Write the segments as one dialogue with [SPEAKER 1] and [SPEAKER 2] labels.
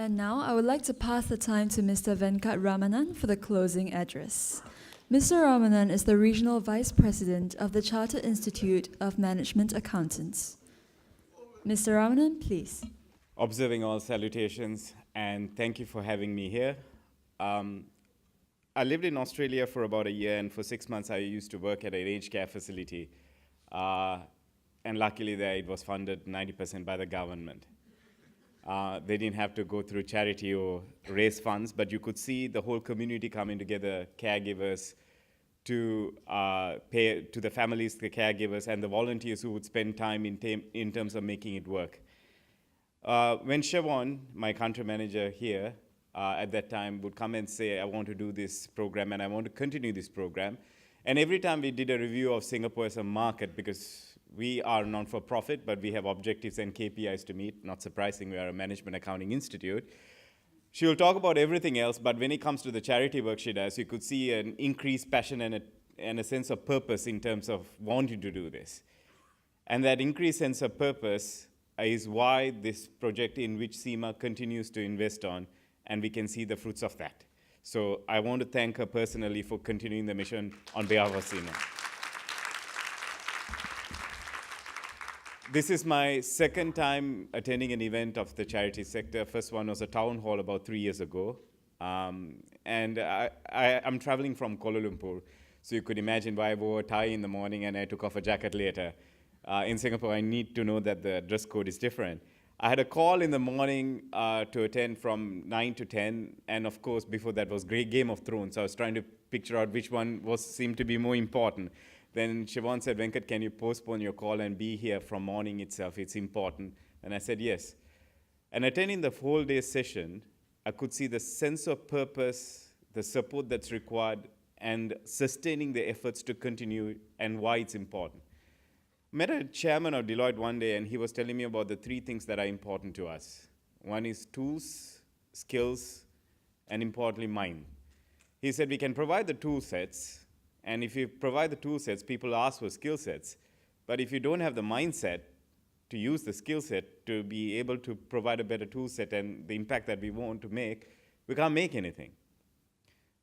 [SPEAKER 1] And now I would like to pass the time to Mr. Venkkat Ramanan for the closing address. Mr. Ramanan is the Regional Vice President of the Chartered Institute of Management Accountants. Mr. Ramanan, please.
[SPEAKER 2] Observing all salutations, and thank you for having me here. I lived in Australia for about a year, and for 6 months I used to work at an aged care facility. And luckily there it was funded 90% by the government. They didn't have to go through charity or raise funds, but you could see the whole community coming together, caregivers, to pay to the families, the caregivers, and the volunteers who would spend time in terms of making it work. When Siobhan, my country manager here, at that time would come and say, I want to do this program and I want to continue this program. And every time we did a review of Singapore as a market, because we are non-for-profit, but we have objectives and KPIs to meet, not surprising, we are a management accounting institute. She will talk about everything else, but when it comes to the charity work she does, you could see an increased passion and a sense of purpose in terms of wanting to do this. And that increased sense of purpose is why this project in which SEMA continues to invest on, and we can see the fruits of that. So I want to thank her personally for continuing the mission on behalf of SEMA. This is my second time attending an event of the charity sector. First one was a town hall about 3 years ago. And I'm traveling from Kuala Lumpur, so you could imagine why I wore a tie in the morning and I took off a jacket later. In Singapore, I need to know that the dress code is different. I had a call in the morning to attend from 9 to 10, and of course, before that was Game of Thrones. So I was trying to picture out which one seemed to be more important. Then Siobhan said, Venkkat, can you postpone your call and be here from morning itself? It's important. And I said, yes. And attending the whole day session, I could see the sense of purpose, the support that's required, and sustaining the efforts to continue and why it's important. I met a chairman of Deloitte one day, and he was telling me about the 3 things that are important to us. One is tools, skills, and importantly, mind. He said we can provide the tool sets, and if you provide the tool sets, people ask for skill sets. But if you don't have the mindset to use the skill set to be able to provide a better tool set and the impact that we want to make, we can't make anything.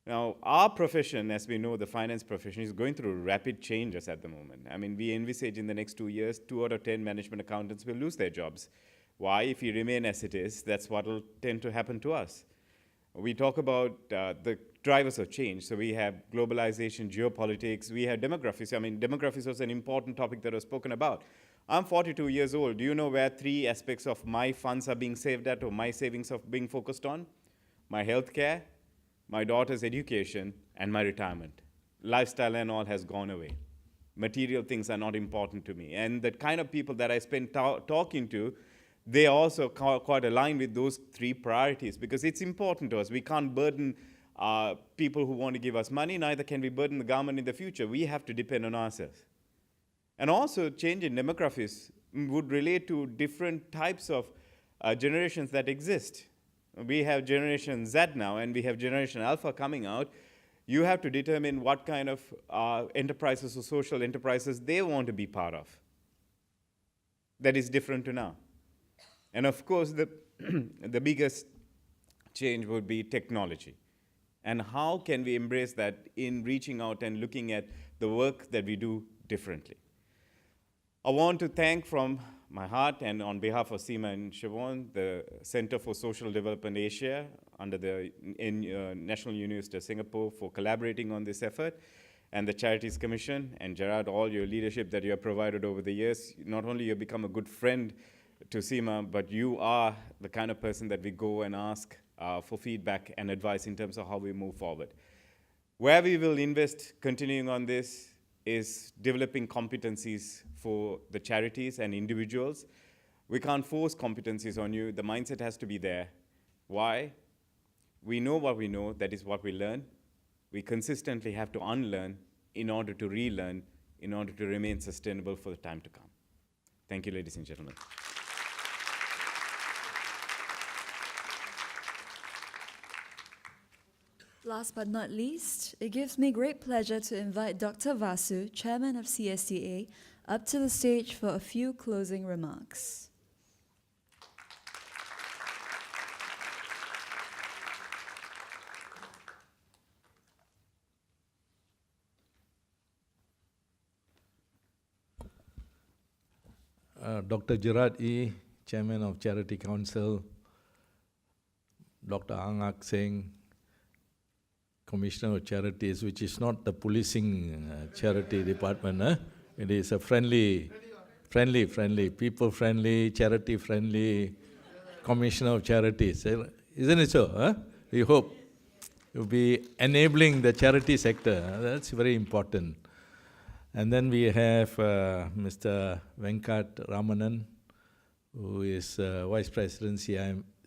[SPEAKER 2] Now, our profession, as we know, the finance profession, is going through rapid changes at the moment. I mean, we envisage in the next 2 years, 2 out of 10 management accountants will lose their jobs. Why? If we remain as it is, that's what will tend to happen to us. We talk about the drivers of change. So we have globalization, geopolitics, we have demographics. I mean, demographics was an important topic that was spoken about. I'm 42 years old. Do you know where 3 aspects of my funds are being saved at, or my savings are being focused on? My health care, my daughter's education, and my retirement. Lifestyle and all has gone away. Material things are not important to me. And the kind of people that I spend talking to, they also quite align with those 3 priorities, because it's important to us. We can't burden people who want to give us money, neither can we burden the government in the future. We have to depend on ourselves. And also, change in demographics would relate to different types of generations that exist. We have Generation Z now, and we have Generation Alpha coming out. You have to determine what kind of enterprises or social enterprises they want to be part of. That is different to now. And of course, the biggest change would be technology. And how can we embrace that in reaching out and looking at the work that we do differently? I want to thank from my heart and on behalf of SEMA and Siobhan, the Center for Social Development Asia under the National University of Singapore for collaborating on this effort, and the Charities Commission, and Gerard, all your leadership that you have provided over the years. Not only you have become a good friend to SEMA, but you are the kind of person that we go and ask for feedback and advice in terms of how we move forward. Where we will invest continuing on this is developing competencies for the charities and individuals. We can't force competencies on you. The mindset has to be there. Why? We know what we know, that is what we learn. We consistently have to unlearn in order to relearn, in order to remain sustainable for the time to come. Thank you, ladies and gentlemen.
[SPEAKER 1] Last but not least, it gives me great pleasure to invite Dr. Vasoo, Chairman of CSDA, up to the stage for a few closing remarks.
[SPEAKER 3] Dr. Gerard E., Chairman of Charity Council, Dr. Angak Singh, Commissioner of Charities, which is not the policing charity department. It is a friendly, people-friendly, charity-friendly Commissioner of Charities. Isn't it so? We hope you'll be enabling the charity sector. That's very important. And then we have Mr. Venkkat Ramanan, who is Vice President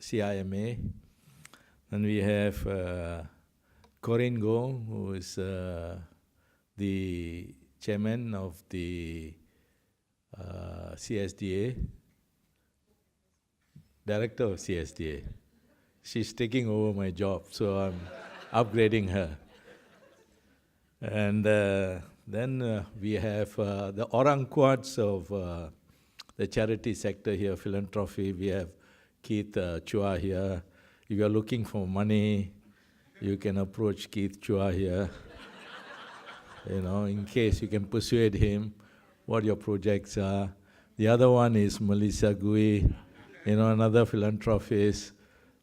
[SPEAKER 3] CIMA. And we have Corinne Go, who is the Chairman of the CSDA, Director of CSDA. She's taking over my job, so I'm upgrading her. And then we have the orang quads of the charity sector here, philanthropy. We have Keith Chua here. If you're looking for money, you can approach Keith Chua here. In case you can persuade him what your projects are. The other one is Melissa Gui, another philanthropist.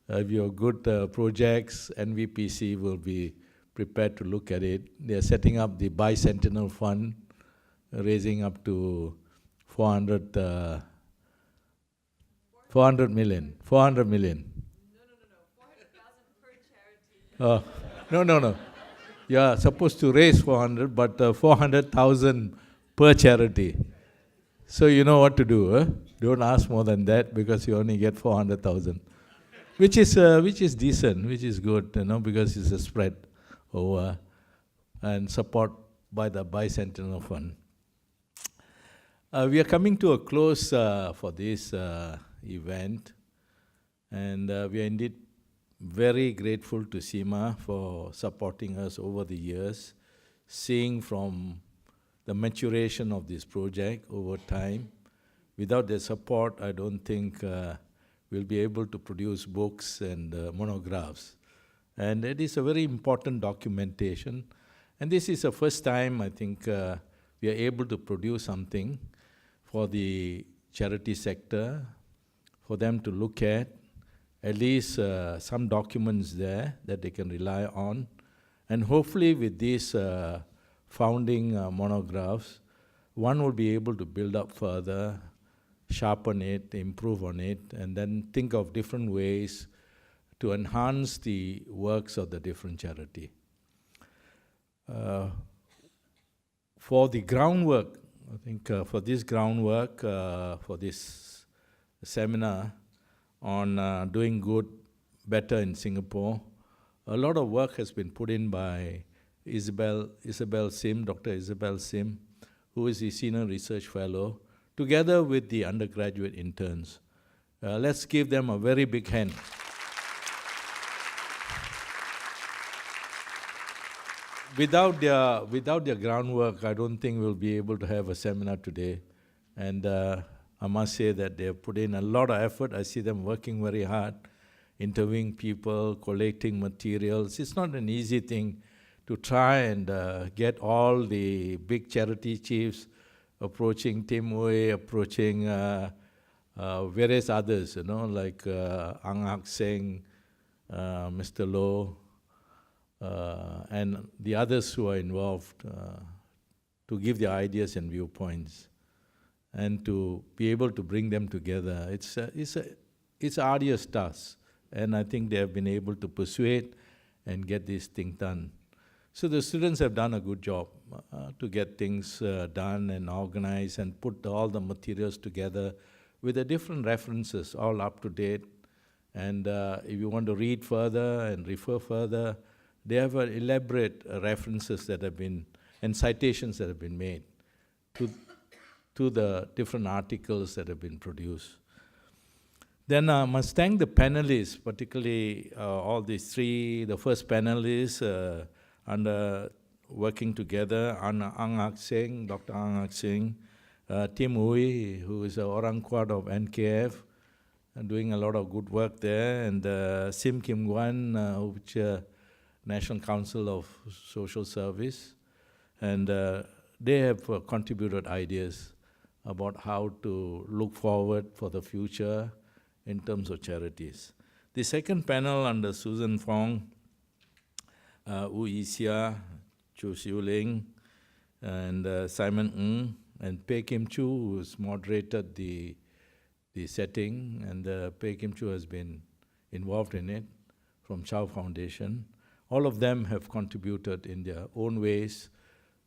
[SPEAKER 3] If you have good projects, NVPC will be prepared to look at it. They are setting up the Bicentennial Fund, raising up to 400 million. 400 million. No. 400,000 per charity. No. You are supposed to raise 400, but 400,000 per charity. So you know what to do. Don't ask more than that because you only get 400,000. Which is decent, which is good, because it's a spread over and support by the Bicentennial Fund. We are coming to a close for this event, and we are indeed very grateful to SEMA for supporting us over the years, seeing from the maturation of this project over time. Without their support, I don't think we'll be able to produce books and monographs. And it is a very important documentation. And this is the first time, I think, we are able to produce something for the charity sector, for them to look at least some documents there that they can rely on. And hopefully with these founding monographs, one will be able to build up further, sharpen it, improve on it, and then think of different ways to enhance the works of the different charity. For the groundwork, I think for this groundwork, for this seminar on doing good, better in Singapore, a lot of work has been put in by Isabel Sim, Dr. Isabel Sim, who is the Senior Research Fellow, together with the undergraduate interns. Let's give them a very big hand. Without their groundwork, I don't think we'll be able to have a seminar today. And I must say that they have put in a lot of effort. I see them working very hard, interviewing people, collating materials. It's not an easy thing to try and get all the big charity chiefs approaching Tim Wei, approaching various others, like Angak Singh, Mr. Loh, and the others who are involved to give their ideas and viewpoints and to be able to bring them together. It's an arduous task, and I think they have been able to persuade and get this thing done. So the students have done a good job to get things done and organized and put all the materials together with the different references, all up to date. And if you want to read further and refer further, they have elaborate references that have been, and citations that have been made to the different articles that have been produced. Then I must thank the panelists, particularly all these three, the first panelists, under working together, Angak Singh, Dr. Angak Singh, Tim Ui, who is an orang quad of NKF, doing a lot of good work there, and Sim Kim Guan, which National Council of Social Service, and they have contributed ideas about how to look forward for the future in terms of charities. The second panel under Susan Fong, Wu Yixia, Chu Xiu Ling, and Simon Ng, and Pei Kim Chu, who's moderated the setting, and Pei Kim Chu has been involved in it from Chow Foundation. All of them have contributed in their own ways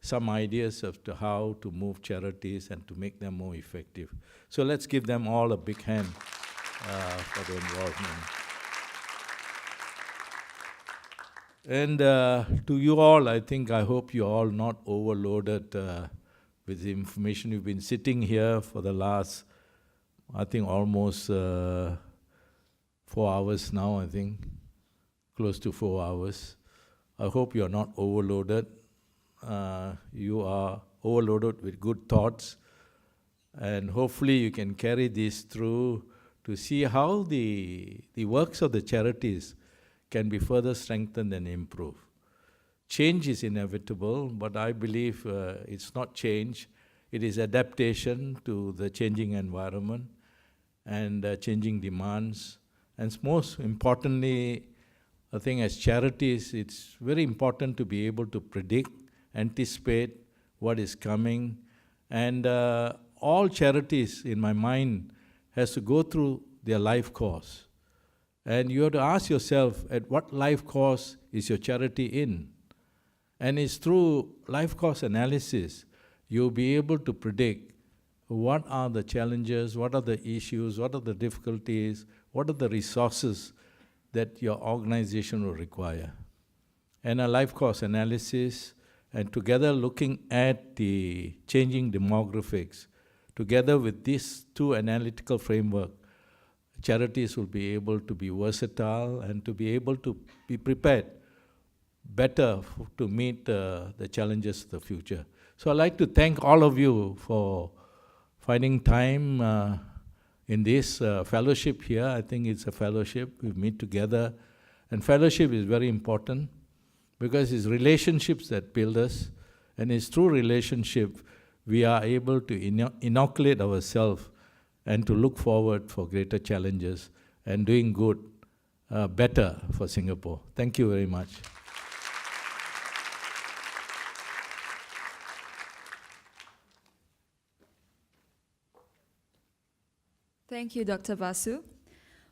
[SPEAKER 3] some ideas as to how to move charities and to make them more effective. So let's give them all a big hand for their involvement. And to you all, I hope you're all not overloaded with the information. You've been sitting here for the last, almost 4 hours now, close to 4 hours. I hope you're not overloaded. You are overloaded with good thoughts, and hopefully you can carry this through to see how the works of the charities can be further strengthened and improved. Change is inevitable, but I believe it's not change. It is adaptation to the changing environment and changing demands. And most importantly, as charities, it's very important to be able to predict, anticipate what is coming. And all charities, in my mind, has to go through their life course. And you have to ask yourself, at what life course is your charity in? And it's through life course analysis, you'll be able to predict what are the challenges, what are the issues, what are the difficulties, what are the resources that your organization will require. And a life course analysis, and together looking at the changing demographics, together with these two analytical framework, charities will be able to be versatile and to be able to be prepared better to meet the challenges of the future. So I'd like to thank all of you for finding time in this fellowship here. It's a fellowship. We meet together. And fellowship is very important because it's relationships that build us. And it's through relationship we are able to inoculate ourselves and to look forward for greater challenges and doing good, better for Singapore. Thank you very much.
[SPEAKER 1] Thank you, Dr. Vasoo.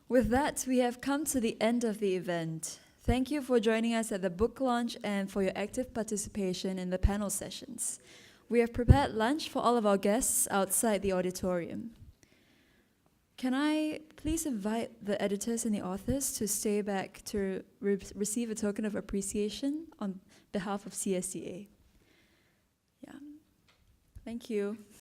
[SPEAKER 1] With that, we have come to the end of the event. Thank you for joining us at the book launch and for your active participation in the panel sessions. We have prepared lunch for all of our guests outside the auditorium. Can I please invite the editors and the authors to stay back to receive a token of appreciation on behalf of CSDA? Yeah. Thank you.